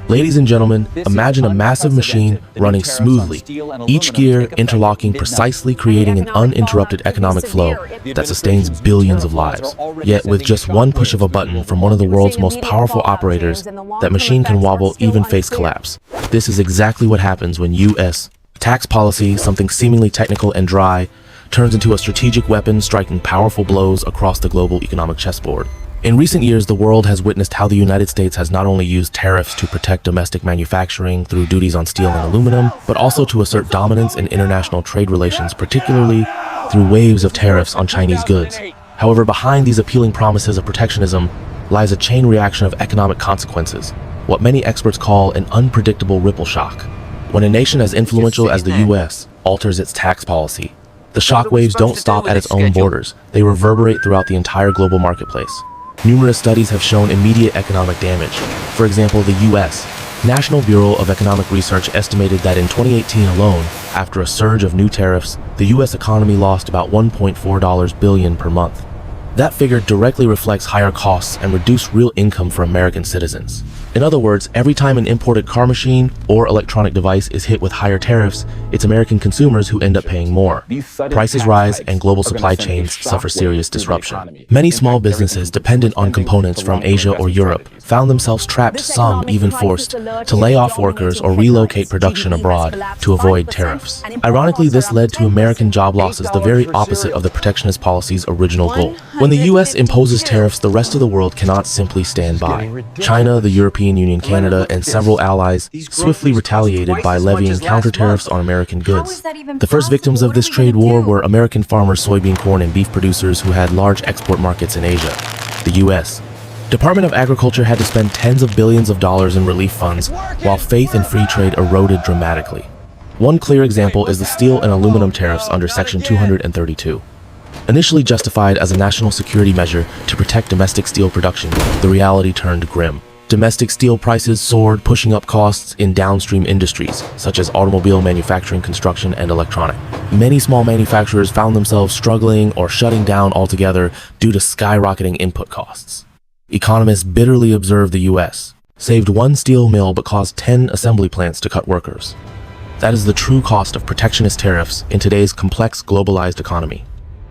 Ladies and gentlemen, imagine a massive machine running smoothly, each gear interlocking precisely, creating an uninterrupted economic flow that sustains billions of lives. Yet with just one push of a button from one of the world's most powerful operators, that machine can wobble, even face collapse. This is exactly what happens when U.S. tax policy, something seemingly technical and dry, turns into a strategic weapon striking powerful blows across the global economic chessboard. In recent years, the world has witnessed how the United States has not only used tariffs to protect domestic manufacturing through duties on steel and aluminum, but also to assert dominance in international trade relations, particularly through waves of tariffs on Chinese goods. However, behind these appealing promises of protectionism lies a chain reaction of economic consequences, what many experts call an unpredictable ripple shock. When a nation as influential as the U.S. alters its tax policy, the shockwaves don't stop at its own borders. They reverberate throughout the entire global marketplace. Numerous studies have shown immediate economic damage. For example, the U.S. National Bureau of Economic Research estimated that in 2018 alone, after a surge of new tariffs, the U.S. economy lost about $1.4 billion per month. That figure directly reflects higher costs and reduced real income for American citizens. In other words, every time an imported car machine or electronic device is hit with higher tariffs, it's American consumers who end up paying more. Prices rise and global supply chains suffer serious disruption. Many small businesses dependent on components from Asia or Europe found themselves trapped, some even forced to lay off workers or relocate production abroad to avoid tariffs. Ironically, this led to American job losses, the very opposite of the protectionist policy's original goal. When the U.S. imposes tariffs, the rest of the world cannot simply stand by. China, the European Union, Canada, and several allies swiftly retaliated by levying counter-tariffs on American goods. The first victims of this trade war were American farmers, soybean, corn, and beef producers who had large export markets in Asia. The U.S. Department of Agriculture had to spend tens of billions of dollars in relief funds, while faith in free trade eroded dramatically. One clear example is the steel and aluminum tariffs under Section 232. Initially justified as a national security measure to protect domestic steel production, the reality turned grim. Domestic steel prices soared, pushing up costs in downstream industries, such as automobile manufacturing, construction, and electronic. Many small manufacturers found themselves struggling or shutting down altogether due to skyrocketing input costs. Economists bitterly observed the U.S. saved one steel mill but caused 10 assembly plants to cut workers. That is the true cost of protectionist tariffs in today's complex globalized economy.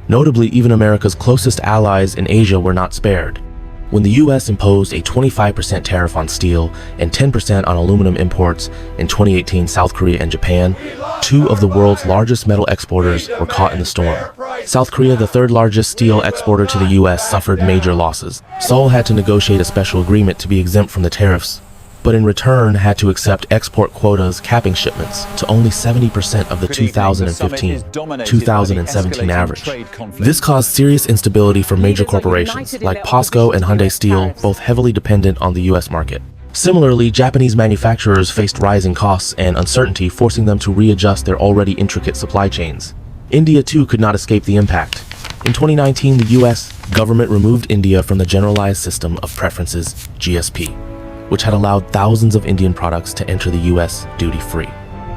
Notably, even America's closest allies in Asia were not spared. When the U.S. imposed a 25% tariff on steel and 10% on aluminum imports in 2018, South Korea and Japan, two of the world's largest metal exporters, were caught in the storm. South Korea, the third largest steel exporter to the U.S., suffered major losses. Seoul had to negotiate a special agreement to be exempt from the tariffs, but in return had to accept export quotas capping shipments to only 70% of the 2015-2017 average. This caused serious instability for major corporations like POSCO and Hyundai Steel, both heavily dependent on the U.S. market. Similarly, Japanese manufacturers faced rising costs and uncertainty, forcing them to readjust their already intricate supply chains. India too could not escape the impact. In 2019, the U.S. government removed India from the Generalized System of Preferences, GSP, which had allowed thousands of Indian products to enter the U.S. duty-free.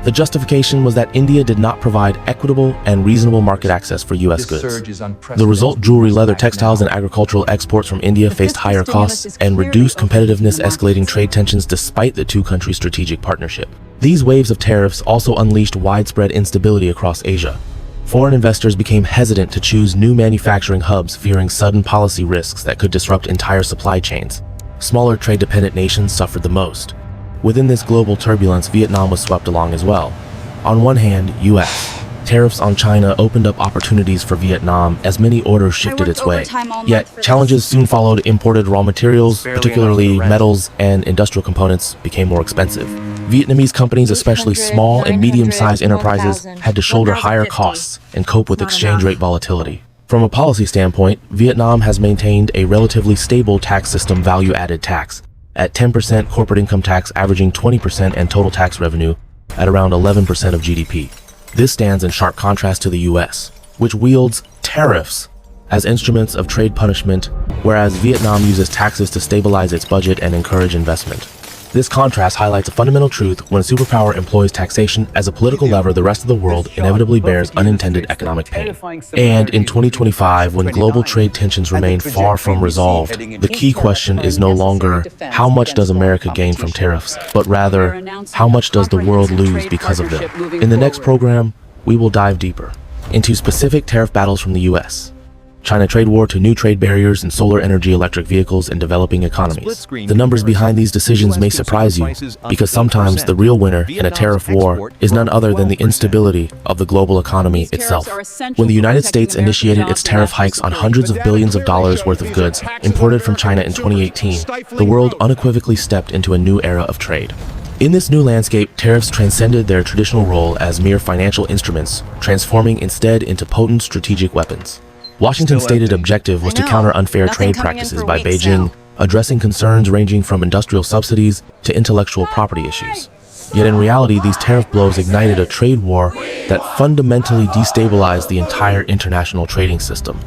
The justification was that India did not provide equitable and reasonable market access for U.S. goods. The result, jewelry, leather, textiles, and agricultural exports from India faced higher costs and reduced competitiveness, escalating trade tensions despite the two countries' strategic partnership. These waves of tariffs also unleashed widespread instability across Asia. Foreign investors became hesitant to choose new manufacturing hubs, fearing sudden policy risks that could disrupt entire supply chains. Smaller trade-dependent nations suffered the most. Within this global turbulence, Vietnam was swept along as well. On one hand, U.S. tariffs on China opened up opportunities for Vietnam as many orders shifted its way. Yet, challenges soon followed. Imported raw materials, particularly metals and industrial components, became more expensive. Vietnamese companies, especially small and medium-sized enterprises, had to shoulder higher costs and cope with exchange rate volatility. From a policy standpoint, Vietnam has maintained a relatively stable tax system, value-added tax, at 10% corporate income tax, averaging 20%, and total tax revenue at around 11% of GDP. This stands in sharp contrast to the U.S., which wields tariffs as instruments of trade punishment, whereas Vietnam uses taxes to stabilize its budget and encourage investment. This contrast highlights a fundamental truth: when a superpower employs taxation as a political lever, the rest of the world inevitably bears unintended economic pain. And in 2025, when global trade tensions remain far from resolved, the key question is no longer how much does America gain from tariffs, but rather how much does the world lose because of them. In the next program, we will dive deeper into specific tariff battles from the US, China trade war to new trade barriers in solar energy, electric vehicles, and developing economies. The numbers behind these decisions may surprise you, because sometimes the real winner in a tariff war is none other than the instability of the global economy itself. When the United States initiated its tariff hikes on hundreds of billions of dollars worth of goods imported from China in 2018, the world unequivocally stepped into a new era of trade. In this new landscape, tariffs transcended their traditional role as mere financial instruments, transforming instead into potent strategic weapons. Washington's stated objective was to counter unfair trade practices by Beijing, addressing concerns ranging from industrial subsidies to intellectual property issues. Yet in reality, these tariff blows ignited a trade war that fundamentally destabilized the entire international trading system.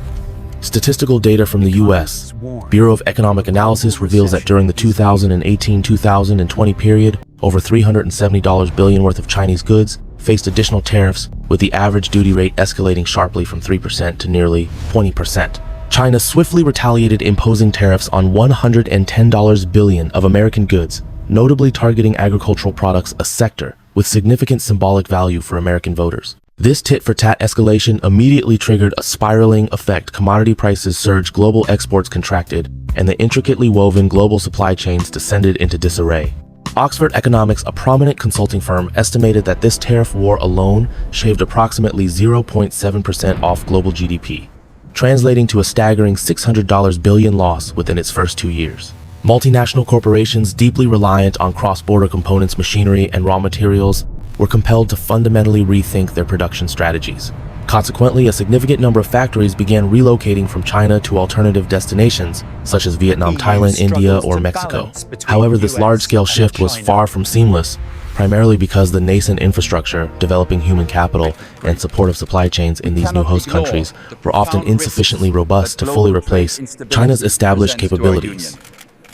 Statistical data from the U.S. Bureau of Economic Analysis reveals that during the 2018-2020 period, over $370 billion worth of Chinese goods faced additional tariffs, with the average duty rate escalating sharply from 3% to nearly 20%. China swiftly retaliated, imposing tariffs on $110 billion of American goods, notably targeting agricultural products, a sector with significant symbolic value for American voters. This tit-for-tat escalation immediately triggered a spiraling effect. Commodity prices surged, global exports contracted, and the intricately woven global supply chains descended into disarray. Oxford Economics, a prominent consulting firm, estimated that this tariff war alone shaved approximately 0.7% off global GDP, translating to a staggering $600 billion loss within its first 2 years. Multinational corporations deeply reliant on cross-border components, machinery, and raw materials were compelled to fundamentally rethink their production strategies. Consequently, a significant number of factories began relocating from China to alternative destinations, such as Vietnam, Thailand, India, or Mexico. However, this large-scale shift was far from seamless, primarily because the nascent infrastructure, developing human capital, and supportive supply chains in these new host countries were often insufficiently robust to fully replace China's established capabilities.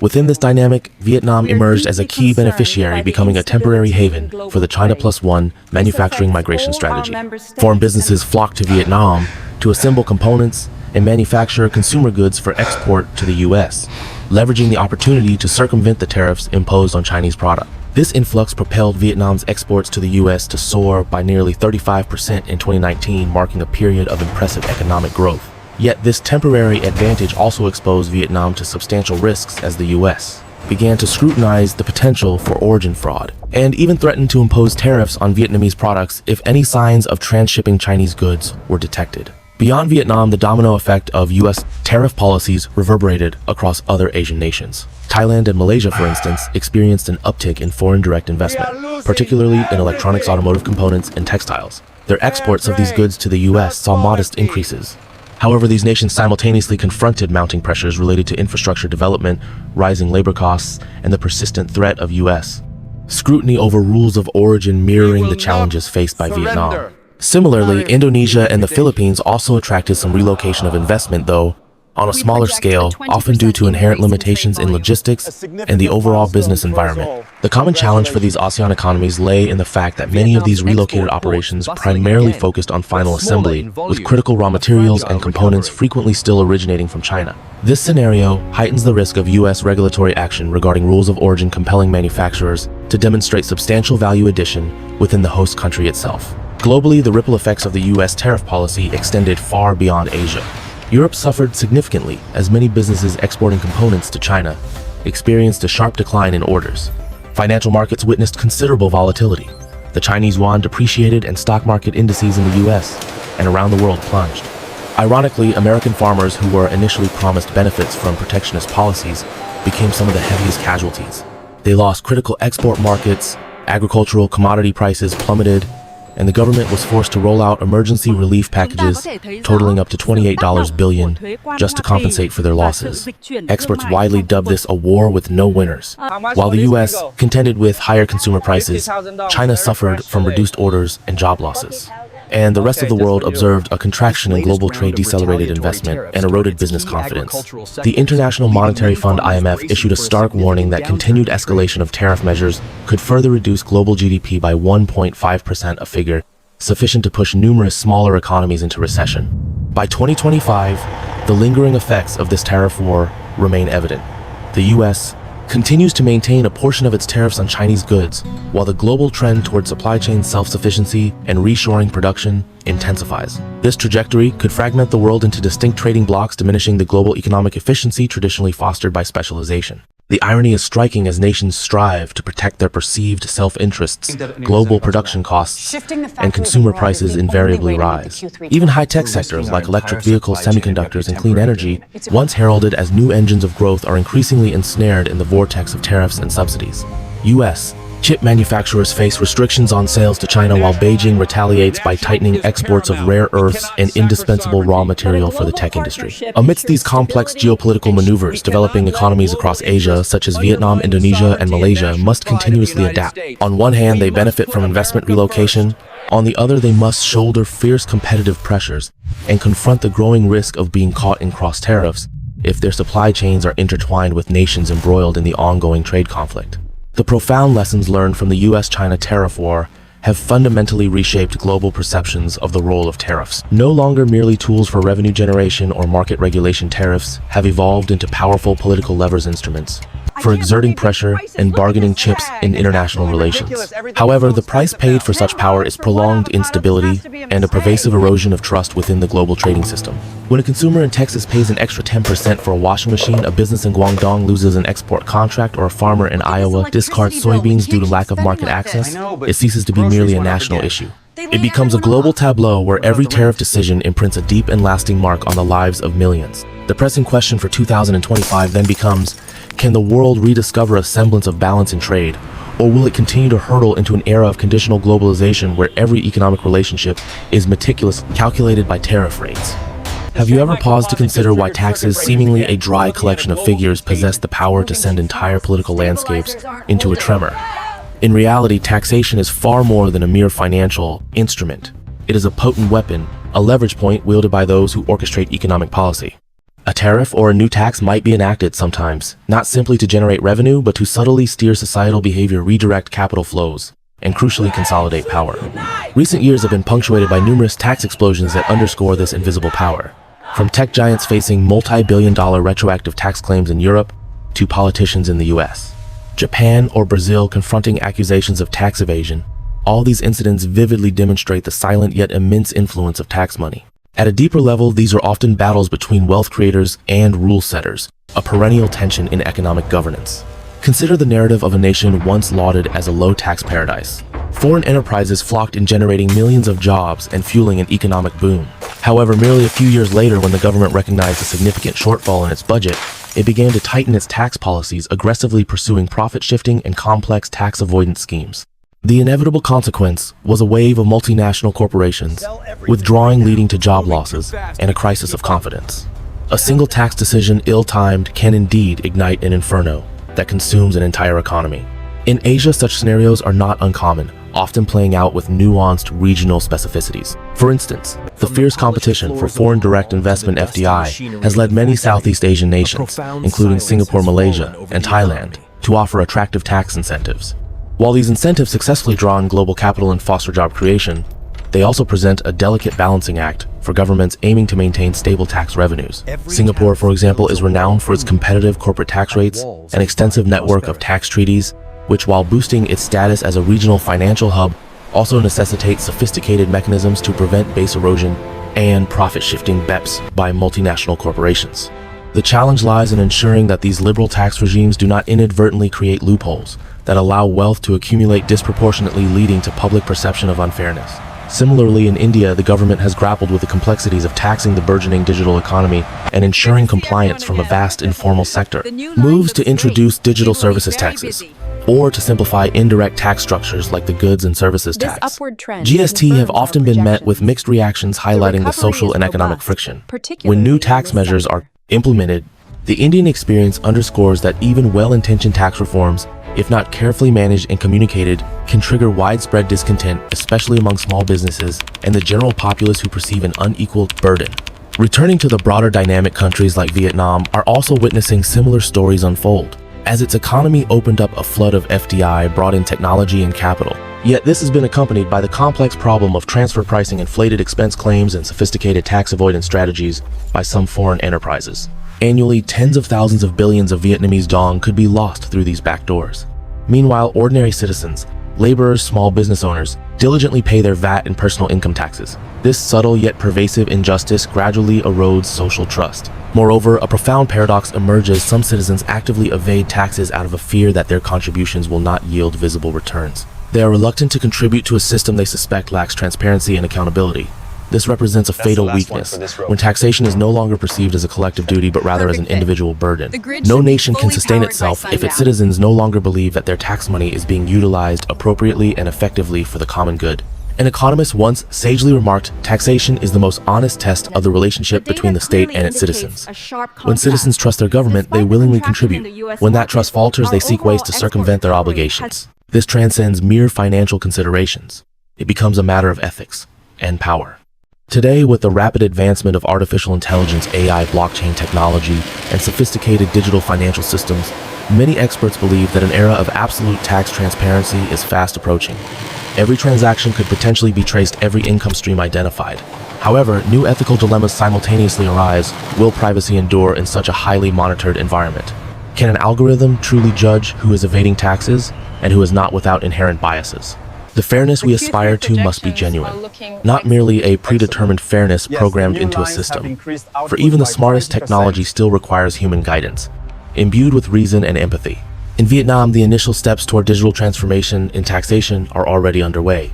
Within this dynamic, Vietnam emerged as a key beneficiary, becoming a temporary haven for the China Plus One manufacturing migration strategy. Foreign businesses flocked to Vietnam to assemble components and manufacture consumer goods for export to the US, leveraging the opportunity to circumvent the tariffs imposed on Chinese products. This influx propelled Vietnam's exports to the US to soar by nearly 35% in 2019, marking a period of impressive economic growth. Yet this temporary advantage also exposed Vietnam to substantial risks, as the US began to scrutinize the potential for origin fraud, and even threatened to impose tariffs on Vietnamese products if any signs of transshipping Chinese goods were detected. Beyond Vietnam, the domino effect of US tariff policies reverberated across other Asian nations. Thailand and Malaysia, for instance, experienced an uptick in foreign direct investment, particularly in electronics, automotive components, and textiles. Their exports of these goods to the US saw modest increases. However, these nations simultaneously confronted mounting pressures related to infrastructure development, rising labor costs, and the persistent threat of U.S. scrutiny over rules of origin, mirroring the challenges faced by Vietnam. Similarly, Indonesia and the Philippines also attracted some relocation of investment, though on a smaller scale, often due to inherent limitations in logistics and the overall business environment. The common challenge for these ASEAN economies lay in the fact that many of these relocated operations primarily focused on final assembly, with critical raw materials and components frequently still originating from China. This scenario heightens the risk of U.S. regulatory action regarding rules of origin, compelling manufacturers to demonstrate substantial value addition within the host country itself. Globally, the ripple effects of the U.S. tariff policy extended far beyond Asia. Europe suffered significantly as many businesses exporting components to China experienced a sharp decline in orders. Financial markets witnessed considerable volatility. The Chinese yuan depreciated, and stock market indices in the US and around the world plunged. Ironically, American farmers, who were initially promised benefits from protectionist policies, became some of the heaviest casualties. They lost critical export markets, agricultural commodity prices plummeted, and the government was forced to roll out emergency relief packages totaling up to $28 billion just to compensate for their losses. Experts widely dubbed this a war with no winners. While the US contended with higher consumer prices, China suffered from reduced orders and job losses. and the rest of the world observed a contraction in global trade, decelerated investment, and eroded business confidence. The International Monetary Fund (IMF) issued a stark warning that continued escalation of tariff measures could further reduce global GDP by 1.5%, a figure sufficient to push numerous smaller economies into recession. By 2025, the lingering effects of this tariff war remain evident. The U.S. continues to maintain a portion of its tariffs on Chinese goods, while the global trend toward supply chain self-sufficiency and reshoring production intensifies. This trajectory could fragment the world into distinct trading blocs, diminishing the global economic efficiency traditionally fostered by specialization. The irony is striking as nations strive to protect their perceived self-interests. Global production costs and consumer prices invariably rise. Even high-tech sectors like electric vehicles, semiconductors, and clean energy, once heralded as new engines of growth, are increasingly ensnared in the vortex of tariffs and subsidies. U.S. chip manufacturers face restrictions on sales to China, while Beijing retaliates by tightening exports of rare earths and indispensable raw material for the tech industry. Amidst these complex geopolitical maneuvers, developing economies across Asia, such as Vietnam, Indonesia, and Malaysia, must continuously adapt. On one hand, they benefit from investment relocation. On the other, they must shoulder fierce competitive pressures and confront the growing risk of being caught in cross tariffs if their supply chains are intertwined with nations embroiled in the ongoing trade conflict. The profound lessons learned from the US-China tariff war have fundamentally reshaped global perceptions of the role of tariffs. No longer merely tools for revenue generation or market regulation, tariffs have evolved into powerful political levers, instruments for exerting pressure and bargaining chips in international relations. However, the price paid for such power is prolonged instability and a pervasive erosion of trust within the global trading system. When a consumer in Texas pays an extra 10% for a washing machine, a business in Guangdong loses an export contract, or a farmer in Iowa discards soybeans due to lack of market access, it ceases to be merely a national issue. It becomes a global tableau where every tariff decision imprints a deep and lasting mark on the lives of millions. The pressing question for 2025 then becomes, can the world rediscover a semblance of balance in trade, or will it continue to hurtle into an era of conditional globalization where every economic relationship is meticulously calculated by tariff rates? Have you ever paused to consider why taxes, seemingly a dry collection of figures, possess the power to send entire political landscapes into a tremor? In reality, taxation is far more than a mere financial instrument. It is a potent weapon, a leverage point wielded by those who orchestrate economic policy. A tariff or a new tax might be enacted sometimes, not simply to generate revenue, but to subtly steer societal behavior, redirect capital flows, and crucially consolidate power. Recent years have been punctuated by numerous tax explosions that underscore this invisible power. From tech giants facing multi-billion-dollar retroactive tax claims in Europe, to politicians in the US, Japan, or Brazil confronting accusations of tax evasion, all these incidents vividly demonstrate the silent yet immense influence of tax money. At a deeper level, these are often battles between wealth creators and rule setters, a perennial tension in economic governance. Consider the narrative of a nation once lauded as a low-tax paradise. Foreign enterprises flocked in, generating millions of jobs and fueling an economic boom. However, merely a few years later, when the government recognized a significant shortfall in its budget, it began to tighten its tax policies, aggressively pursuing profit-shifting and complex tax avoidance schemes. The inevitable consequence was a wave of multinational corporations withdrawing, leading to job losses and a crisis of confidence. A single tax decision, ill-timed, can indeed ignite an inferno that consumes an entire economy. In Asia, such scenarios are not uncommon, often playing out with nuanced regional specificities. For instance, the fierce competition for foreign direct investment (FDI) has led many Southeast Asian nations, including Singapore, Malaysia, and Thailand, to offer attractive tax incentives. While these incentives successfully draw in global capital and foster job creation, they also present a delicate balancing act for governments aiming to maintain stable tax revenues. Singapore, for example, is renowned for its competitive corporate tax rates and extensive network of tax treaties, which, while boosting its status as a regional financial hub, also necessitate sophisticated mechanisms to prevent base erosion and profit-shifting BEPS by multinational corporations. The challenge lies in ensuring that these liberal tax regimes do not inadvertently create loopholes that allow wealth to accumulate disproportionately, leading to public perception of unfairness. Similarly, in India, the government has grappled with the complexities of taxing the burgeoning digital economy and ensuring compliance from a vast informal sector. Moves to introduce digital services taxes, or to simplify indirect tax structures like the goods and services tax, GST, have often been met with mixed reactions, highlighting the social and economic friction. When new tax measures are implemented, the Indian experience underscores that even well-intentioned tax reforms, if not carefully managed and communicated, can trigger widespread discontent, especially among small businesses and the general populace who perceive an unequal burden. Returning to the broader dynamic, countries like Vietnam are also witnessing similar stories unfold, as its economy opened up a flood of FDI, brought in technology and capital. Yet this has been accompanied by the complex problem of transfer pricing, inflated expense claims, and sophisticated tax avoidance strategies by some foreign enterprises. Annually, tens of thousands of billions of Vietnamese dong could be lost through these backdoors. Meanwhile, ordinary citizens, laborers, small business owners, diligently pay their VAT and personal income taxes. This subtle yet pervasive injustice gradually erodes social trust. Moreover, a profound paradox emerges: some citizens actively evade taxes out of a fear that their contributions will not yield visible returns. They are reluctant to contribute to a system they suspect lacks transparency and accountability. This represents a fatal weakness, when taxation is no longer perceived as a collective duty but rather as an individual burden. No nation can sustain itself if its citizens no longer believe that their tax money is being utilized appropriately and effectively for the common good. An economist once sagely remarked, "Taxation is the most honest test of the relationship between the state and its citizens." When citizens trust their government, they willingly contribute. When that trust falters, they seek ways to circumvent their obligations. This transcends mere financial considerations. It becomes a matter of ethics and power. Today, with the rapid advancement of artificial intelligence, AI, blockchain technology, and sophisticated digital financial systems, many experts believe that an era of absolute tax transparency is fast approaching. Every transaction could potentially be traced, every income stream identified. However, new ethical dilemmas simultaneously arise. Will privacy endure in such a highly monitored environment? Can an algorithm truly judge who is evading taxes and who is not without inherent biases? The fairness we aspire to must be genuine, not merely a predetermined fairness programmed into a system. For even the smartest technology still requires human guidance, imbued with reason and empathy. In Vietnam, the initial steps toward digital transformation in taxation are already underway.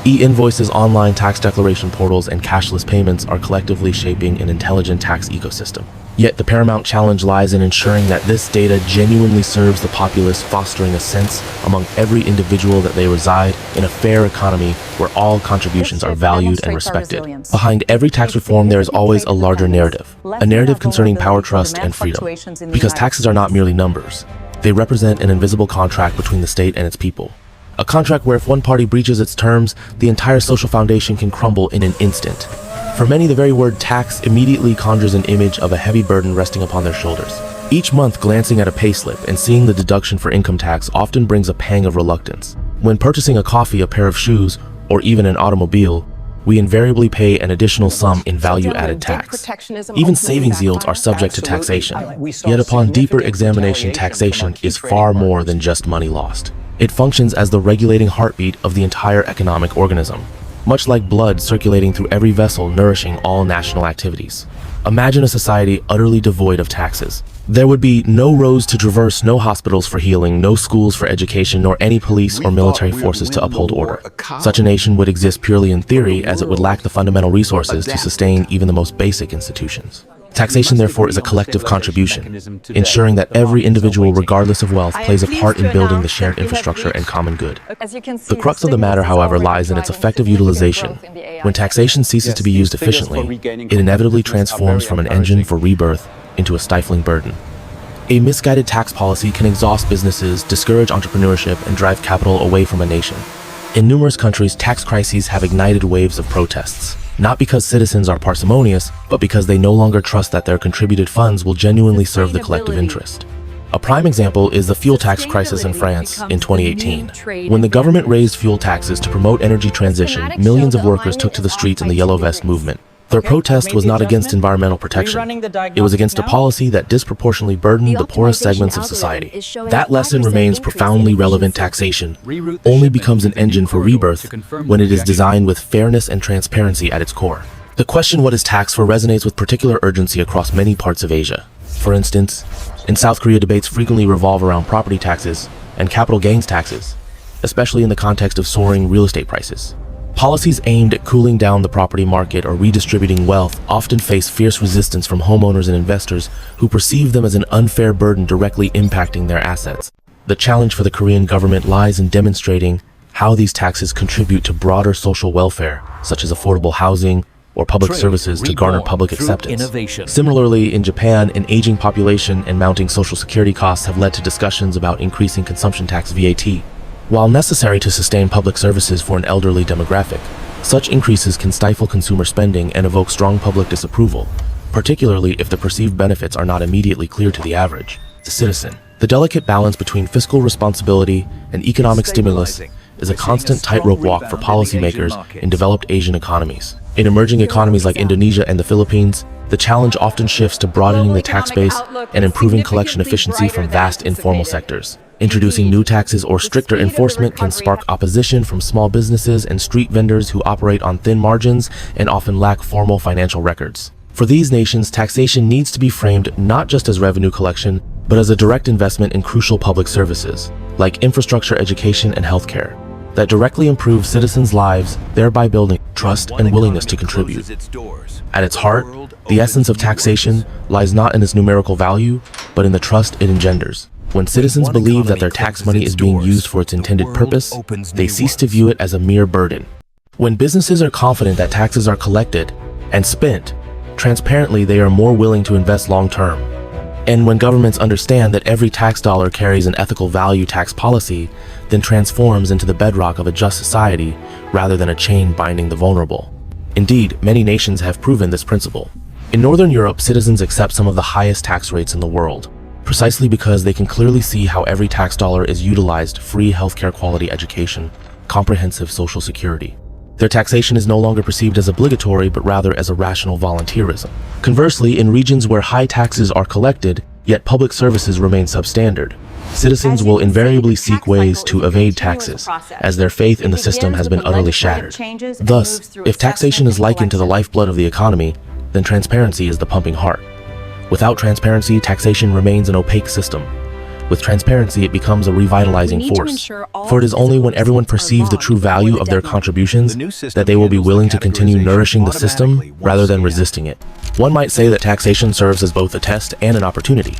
E-invoices, online tax declaration portals, and cashless payments are collectively shaping an intelligent tax ecosystem. Yet the paramount challenge lies in ensuring that this data genuinely serves the populace, fostering a sense among every individual that they reside in a fair economy where all contributions are valued and respected. Behind every tax reform, there is always a larger narrative, a narrative concerning power, trust, and freedom. Because taxes are not merely numbers. They represent an invisible contract between the state and its people. A contract where if one party breaches its terms, the entire social foundation can crumble in an instant. For many, the very word tax immediately conjures an image of a heavy burden resting upon their shoulders. Each month, glancing at a payslip and seeing the deduction for income tax often brings a pang of reluctance. When purchasing a coffee, a pair of shoes, or even an automobile, we invariably pay an additional sum in value-added tax. Even savings yields are subject to taxation. Yet upon deeper examination, taxation is far more than just money lost. It functions as the regulating heartbeat of the entire economic organism, much like blood circulating through every vessel nourishing all national activities. Imagine a society utterly devoid of taxes. There would be no roads to traverse, no hospitals for healing, no schools for education, nor any police or military forces to uphold order. Such a nation would exist purely in theory, as it would lack the fundamental resources to sustain even the most basic institutions. Taxation, therefore, is a collective contribution, ensuring that every individual, regardless of wealth, plays a part in building the shared infrastructure and common good. The crux of the matter, however, lies in its effective utilization. When taxation ceases to be used efficiently, it inevitably transforms from an engine for rebirth into a stifling burden. A misguided tax policy can exhaust businesses, discourage entrepreneurship, and drive capital away from a nation. In numerous countries, tax crises have ignited waves of protests. Not because citizens are parsimonious, but because they no longer trust that their contributed funds will genuinely serve the collective interest. A prime example is the fuel tax crisis in France in 2018. When the government raised fuel taxes to promote energy transition, millions of workers took to the streets in the Yellow Vest movement. Their protest was not against environmental protection. It was against a policy that disproportionately burdened the poorest segments of society. That lesson remains profoundly relevant. Taxation only becomes an engine for rebirth when it is designed with fairness and transparency at its core. The question, what is taxed for, resonates with particular urgency across many parts of Asia. For instance, in South Korea, debates frequently revolve around property taxes and capital gains taxes, especially in the context of soaring real estate prices. Policies aimed at cooling down the property market or redistributing wealth often face fierce resistance from homeowners and investors who perceive them as an unfair burden directly impacting their assets. The challenge for the Korean government lies in demonstrating how these taxes contribute to broader social welfare, such as affordable housing or public services, to garner public acceptance. Similarly, in Japan, an aging population and mounting social security costs have led to discussions about increasing consumption tax VAT. While necessary to sustain public services for an elderly demographic, such increases can stifle consumer spending and evoke strong public disapproval, particularly if the perceived benefits are not immediately clear to the average citizen. The delicate balance between fiscal responsibility and economic stimulus is a constant tightrope walk for policymakers in developed Asian economies. In emerging economies like Indonesia and the Philippines, the challenge often shifts to broadening the tax base and improving collection efficiency from vast informal sectors. Introducing new taxes or stricter enforcement can spark opposition from small businesses and street vendors who operate on thin margins and often lack formal financial records. For these nations, taxation needs to be framed not just as revenue collection, but as a direct investment in crucial public services, like infrastructure, education, and healthcare, that directly improve citizens' lives, thereby building trust and willingness to contribute. At its heart, the essence of taxation lies not in its numerical value, but in the trust it engenders. When citizens believe that their tax money is being used for its intended purpose, they cease to view it as a mere burden. When businesses are confident that taxes are collected and spent transparently, they are more willing to invest long-term. And when governments understand that every tax dollar carries an ethical value, tax policy then transforms into the bedrock of a just society rather than a chain binding the vulnerable. Indeed, many nations have proven this principle. In Northern Europe, citizens accept some of the highest tax rates in the world, precisely because they can clearly see how every tax dollar is utilized: free healthcare, quality education, comprehensive social security. Their taxation is no longer perceived as obligatory, but rather as a rational volunteerism. Conversely, in regions where high taxes are collected, yet public services remain substandard, citizens will invariably seek ways to evade taxes, as their faith in the system has been utterly shattered. Thus, if taxation is likened to the lifeblood of the economy, then transparency is the pumping heart. Without transparency, taxation remains an opaque system. With transparency, it becomes a revitalizing force. For it is only when everyone perceives the true value of their contributions that they will be willing to continue nourishing the system rather than resisting it. One might say that taxation serves as both a test and an opportunity.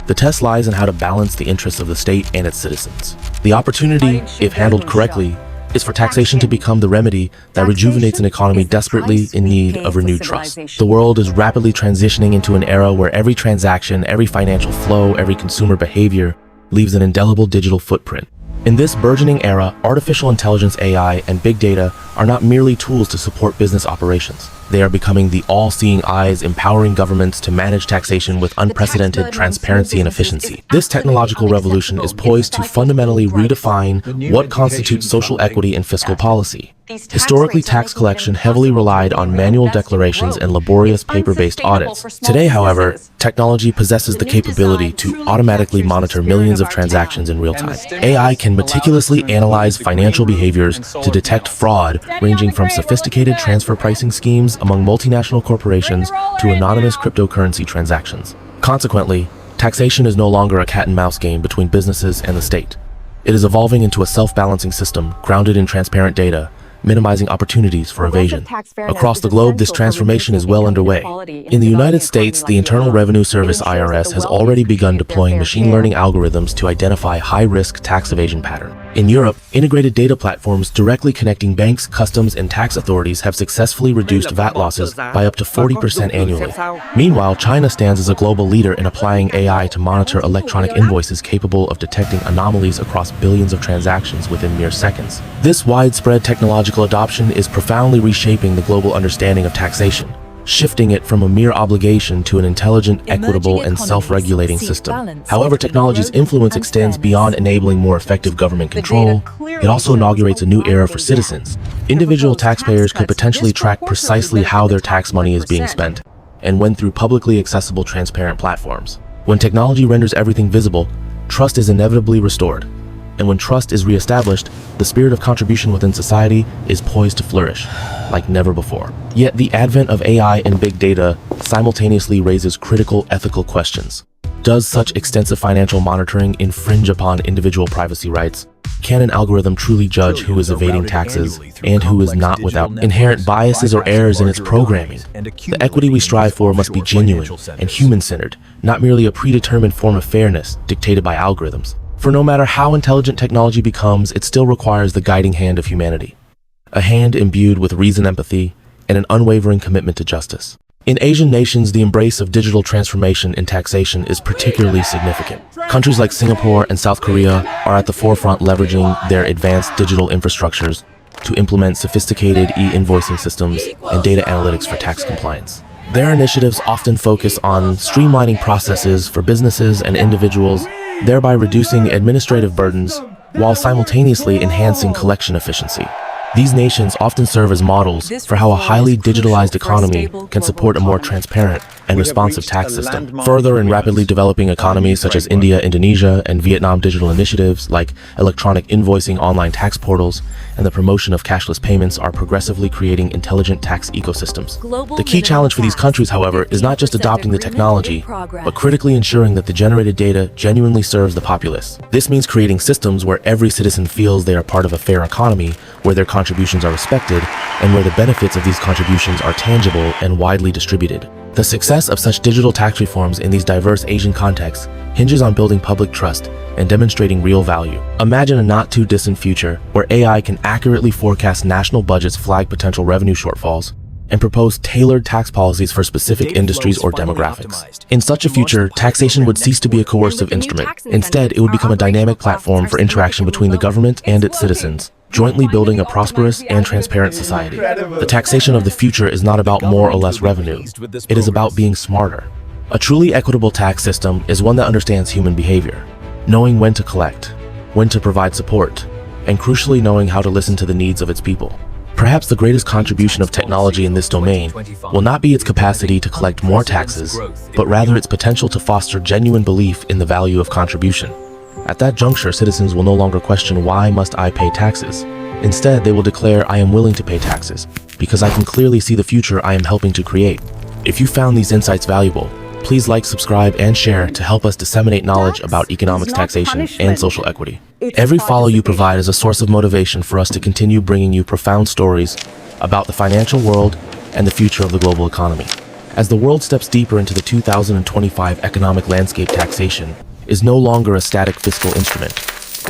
The test lies in how to balance the interests of the state and its citizens. The opportunity, if handled correctly, is for taxation to become the remedy that rejuvenates an economy desperately in need of renewed trust. The world is rapidly transitioning into an era where every transaction, every financial flow, every consumer behavior leaves an indelible digital footprint. In this burgeoning era, artificial intelligence, AI, and big data are not merely tools to support business operations. They are becoming the all-seeing eyes, empowering governments to manage taxation with unprecedented transparency and efficiency. This technological revolution is poised to fundamentally redefine what constitutes social equity and fiscal policy. Historically, tax collection heavily relied on manual declarations and laborious paper-based audits. Today, however, technology possesses the capability to automatically monitor millions of transactions in real time. AI can meticulously analyze financial behaviors to detect fraud, ranging from sophisticated transfer pricing schemes among multinational corporations to anonymous cryptocurrency transactions. Consequently, taxation is no longer a cat-and-mouse game between businesses and the state. It is evolving into a self-balancing system grounded in transparent data, minimizing opportunities for evasion. Across the globe, this transformation is well underway. In the United States, the Internal Revenue Service (IRS) has already begun deploying machine learning algorithms to identify high-risk tax evasion patterns. In Europe, integrated data platforms directly connecting banks, customs, and tax authorities have successfully reduced VAT losses by up to 40% annually. Meanwhile, China stands as a global leader in applying AI to monitor electronic invoices capable of detecting anomalies across billions of transactions within mere seconds. This widespread technological adoption is profoundly reshaping the global understanding of taxation, shifting it from a mere obligation to an intelligent, equitable, and self-regulating system. However, technology's influence extends beyond enabling more effective government control. It also inaugurates a new era for citizens. Individual taxpayers could potentially track precisely how their tax money is being spent, and when through publicly accessible, transparent platforms. When technology renders everything visible, trust is inevitably restored. And when trust is reestablished, the spirit of contribution within society is poised to flourish like never before. Yet the advent of AI and big data simultaneously raises critical ethical questions. Does such extensive financial monitoring infringe upon individual privacy rights? Can an algorithm truly judge who is evading taxes and who is not without inherent biases or errors in its programming? The equity we strive for must be genuine and human-centered, not merely a predetermined form of fairness dictated by algorithms. For no matter how intelligent technology becomes, it still requires the guiding hand of humanity. A hand imbued with reason, empathy, and an unwavering commitment to justice. In Asian nations, the embrace of digital transformation in taxation is particularly significant. Countries like Singapore and South Korea are at the forefront, leveraging their advanced digital infrastructures to implement sophisticated e-invoicing systems and data analytics for tax compliance. Their initiatives often focus on streamlining processes for businesses and individuals, thereby reducing administrative burdens while simultaneously enhancing collection efficiency. These nations often serve as models for how a highly digitalized economy can support a more transparent and responsive tax system. Further, in rapidly developing economies such as India, Indonesia, and Vietnam, digital initiatives like electronic invoicing, online tax portals, and the promotion of cashless payments are progressively creating intelligent tax ecosystems. The key challenge for these countries, however, is not just adopting the technology, but critically ensuring that the generated data genuinely serves the populace. This means creating systems where every citizen feels they are part of a fair economy, where their contributions are respected, and where the benefits of these contributions are tangible and widely distributed. The success of such digital tax reforms in these diverse Asian contexts hinges on building public trust and demonstrating real value. Imagine a not-too-distant future where AI can accurately forecast national budgets, flag potential revenue shortfalls, and propose tailored tax policies for specific industries or demographics. In such a future, taxation would cease to be a coercive instrument. Instead, it would become a dynamic platform for interaction between the government and its citizens, jointly building a prosperous and transparent society. The taxation of the future is not about more or less revenue. It is about being smarter. A truly equitable tax system is one that understands human behavior, knowing when to collect, when to provide support, and crucially knowing how to listen to the needs of its people. Perhaps the greatest contribution of technology in this domain will not be its capacity to collect more taxes, but rather its potential to foster genuine belief in the value of contribution. At that juncture, citizens will no longer question, why must I pay taxes? Instead, they will declare, I am willing to pay taxes, because I can clearly see the future I am helping to create. If you found these insights valuable, please like, subscribe, and share to help us disseminate knowledge about economics, taxation, and social equity. Every follow you provide is a source of motivation for us to continue bringing you profound stories about the financial world and the future of the global economy. As the world steps deeper into the 2025 economic landscape, taxation is no longer a static fiscal instrument.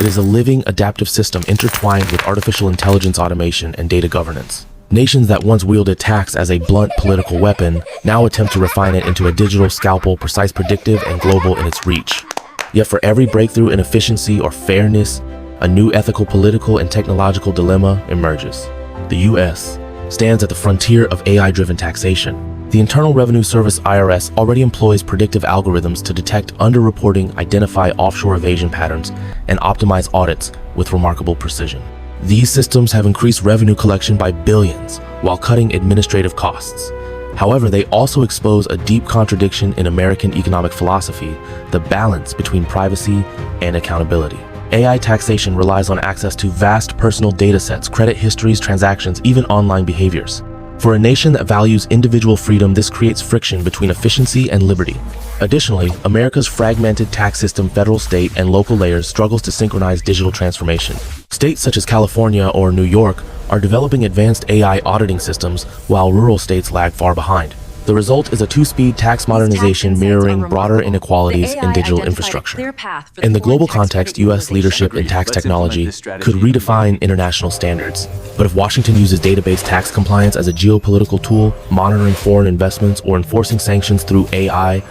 It is a living, adaptive system intertwined with artificial intelligence, automation, and data governance. Nations that once wielded tax as a blunt political weapon now attempt to refine it into a digital scalpel, precise, predictive, and global in its reach. Yet for every breakthrough in efficiency or fairness, a new ethical, political, and technological dilemma emerges. The U.S. stands at the frontier of AI-driven taxation. The Internal Revenue Service (IRS) already employs predictive algorithms to detect underreporting, identify offshore evasion patterns, and optimize audits with remarkable precision. These systems have increased revenue collection by billions while cutting administrative costs. However, they also expose a deep contradiction in American economic philosophy: the balance between privacy and accountability. AI taxation relies on access to vast personal data sets, credit histories, transactions, even online behaviors. For a nation that values individual freedom, this creates friction between efficiency and liberty. Additionally, America's fragmented tax system, federal, state, and local layers, struggles to synchronize digital transformation. States such as California or New York are developing advanced AI auditing systems, while rural states lag far behind. The result is a two-speed tax modernization mirroring broader inequalities in digital infrastructure. In the global context, U.S. leadership in tax technology could redefine international standards. But if Washington uses database tax compliance as a geopolitical tool, monitoring foreign investments, or enforcing sanctions through AI,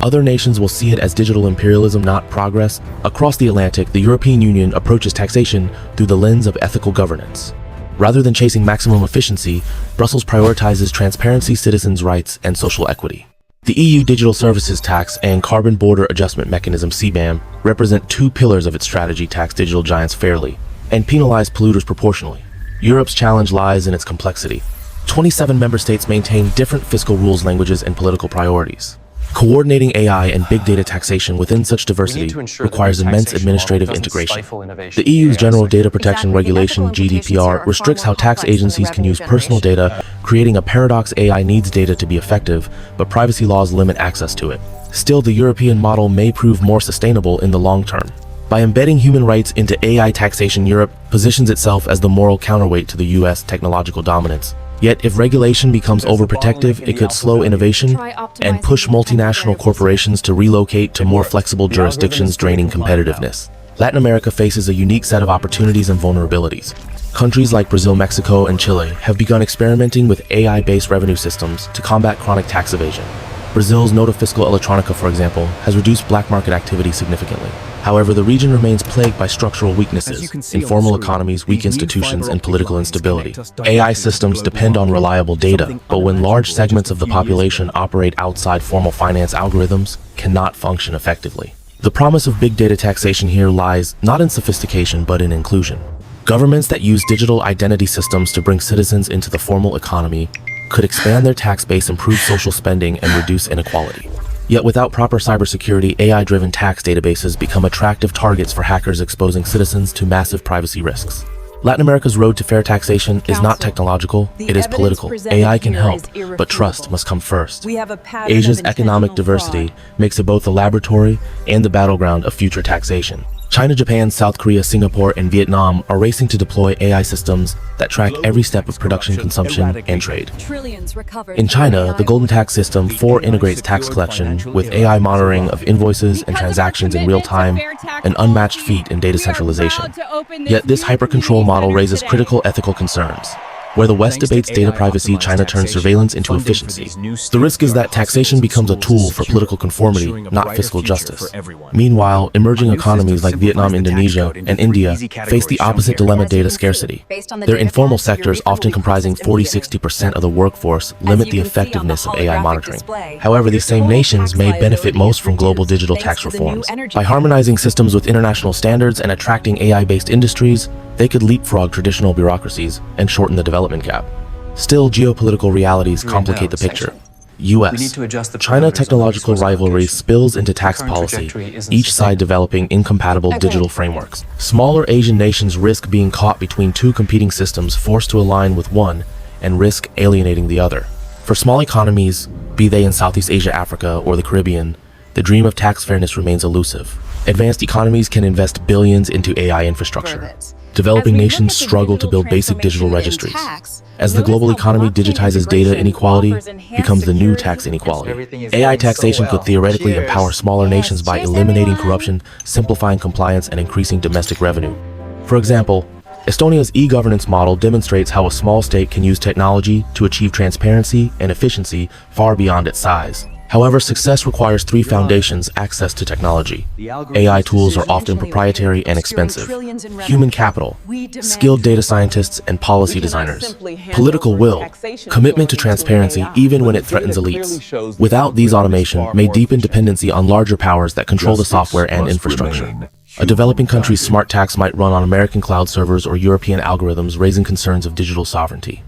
other nations will see it as digital imperialism, not progress. Across the Atlantic, the European Union approaches taxation through the lens of ethical governance. Rather than chasing maximum efficiency, Brussels prioritizes transparency, citizens' rights, and social equity. The EU Digital Services Tax and Carbon Border Adjustment Mechanism (CBAM) represent two pillars of its strategy: tax digital giants fairly and penalize polluters proportionally. Europe's challenge lies in its complexity. 27 member states maintain different fiscal rules, languages, and political priorities. Coordinating AI and big data taxation within such diversity requires immense administrative integration. The EU's General Data Protection Regulation (GDPR) restricts how tax agencies can use personal data, creating a paradox: AI needs data to be effective, but privacy laws limit access to it. Still, the European model may prove more sustainable in the long term. By embedding human rights into AI taxation, Europe positions itself as the moral counterweight to the US technological dominance. Yet, if regulation becomes overprotective, it could slow innovation and push multinational corporations to relocate to more flexible jurisdictions, draining competitiveness. Latin America faces a unique set of opportunities and vulnerabilities. Countries like Brazil, Mexico, and Chile have begun experimenting with AI-based revenue systems to combat chronic tax evasion. Brazil's Nota Fiscal Eletrônica, for example, has reduced black market activity significantly. However, the region remains plagued by structural weaknesses, informal economies, weak institutions, and political instability. AI systems depend on reliable data, but when large segments of the population operate outside formal finance algorithms, cannot function effectively. The promise of big data taxation here lies not in sophistication, but in inclusion. Governments that use digital identity systems to bring citizens into the formal economy could expand their tax base, improve social spending, and reduce inequality. Yet without proper cybersecurity, AI-driven tax databases become attractive targets for hackers, exposing citizens to massive privacy risks. Latin America's road to fair taxation is not technological, it is political. AI can help, but trust must come first. Asia's economic diversity makes it both the laboratory and the battleground of future taxation. China, Japan, South Korea, Singapore, and Vietnam are racing to deploy AI systems that track every step of production, consumption, and trade. In China, the Golden Tax System integrates tax collection with AI monitoring of invoices and transactions in real time, an unmatched feat in data centralization. Yet this hyper-control model raises critical ethical concerns. Where the West debates data privacy, China turns surveillance into efficiency. The risk is that taxation becomes a tool for political conformity, not fiscal justice. Meanwhile, emerging economies like Vietnam, Indonesia, and India face the opposite dilemma: data scarcity. Their informal sectors, often comprising 40–60% of the workforce, limit the effectiveness of AI monitoring. However, these same nations may benefit most from global digital tax reforms. By harmonizing systems with international standards and attracting AI-based industries, they could leapfrog traditional bureaucracies and shorten the development gap. Still, geopolitical realities complicate the picture. US-China technological rivalry spills into tax policy, each side developing incompatible digital frameworks. Smaller Asian nations risk being caught between two competing systems, forced to align with one and risk alienating the other. For small economies, be they in Southeast Asia, Africa, or the Caribbean, the dream of tax fairness remains elusive. Advanced economies can invest billions into AI infrastructure. Developing nations struggle to build basic digital registries. As the global economy digitizes, data inequality becomes the new tax inequality. AI taxation could theoretically empower smaller nations by eliminating corruption, simplifying compliance, and increasing domestic revenue. For example, Estonia's e-governance model demonstrates how a small state can use technology to achieve transparency and efficiency far beyond its size. However, success requires three foundations: access to technology. AI tools are often proprietary and expensive. Human capital, skilled data scientists and policy designers. Political will, commitment to transparency even when it threatens elites. Without these, automation may deepen dependency on larger powers that control the software and infrastructure. A developing country's smart tax might run on American cloud servers or European algorithms, raising concerns of digital sovereignty.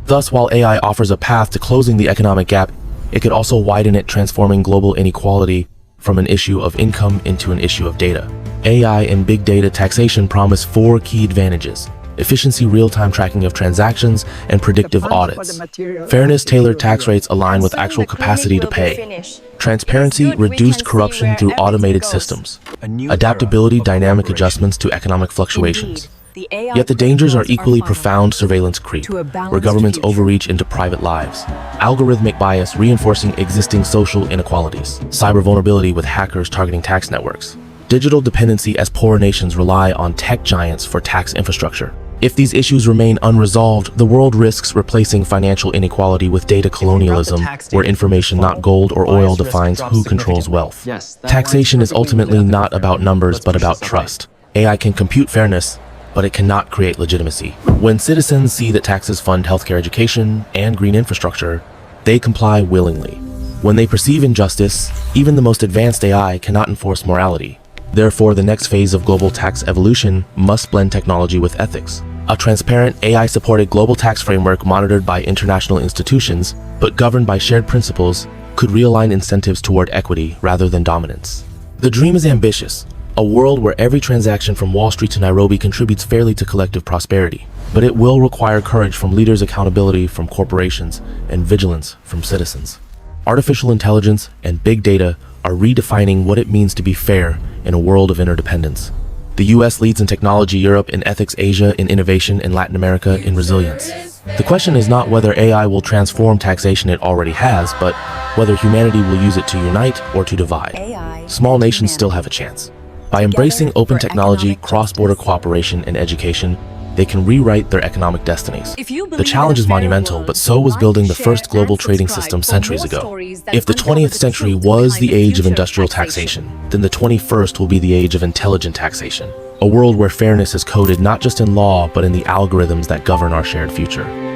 Thus, while AI offers a path to closing the economic gap, it could also widen it, transforming global inequality from an issue of income into an issue of data. AI and big data taxation promise four key advantages: efficiency, real-time tracking of transactions, and predictive audits. Fairness, tailored tax rates align with actual capacity to pay. Transparency, reduced corruption through automated systems. Adaptability, dynamic adjustments to economic fluctuations. Yet the dangers are equally profound: surveillance creep, where governments overreach into private lives; algorithmic bias, reinforcing existing social inequalities; cyber vulnerability, with hackers targeting tax networks; digital dependency, as poor nations rely on tech giants for tax infrastructure. If these issues remain unresolved, the world risks replacing financial inequality with data colonialism, where information, not gold or oil, defines who controls wealth. Taxation is ultimately not about numbers, but about trust. AI can compute fairness, but it cannot create legitimacy. When citizens see that taxes fund healthcare, education, and green infrastructure, they comply willingly. When they perceive injustice, even the most advanced AI cannot enforce morality. Therefore, the next phase of global tax evolution must blend technology with ethics. A transparent, AI-supported global tax framework monitored by international institutions, but governed by shared principles, could realign incentives toward equity rather than dominance. The dream is ambitious: a world where every transaction from Wall Street to Nairobi contributes fairly to collective prosperity. But it will require courage from leaders, accountability from corporations, and vigilance from citizens. Artificial intelligence and big data are redefining what it means to be fair in a world of interdependence. The US leads in technology, Europe in ethics, Asia in innovation, and Latin America in resilience. The question is not whether AI will transform taxation; it already has, but whether humanity will use it to unite or to divide. Small nations still have a chance. By embracing open technology, cross-border cooperation, and education, they can rewrite their economic destinies. The challenge is monumental, but so was building the first global trading system centuries ago. If the 20th century was the age of industrial taxation, then the 21st will be the age of intelligent taxation, a world where fairness is coded not just in law, but in the algorithms that govern our shared future.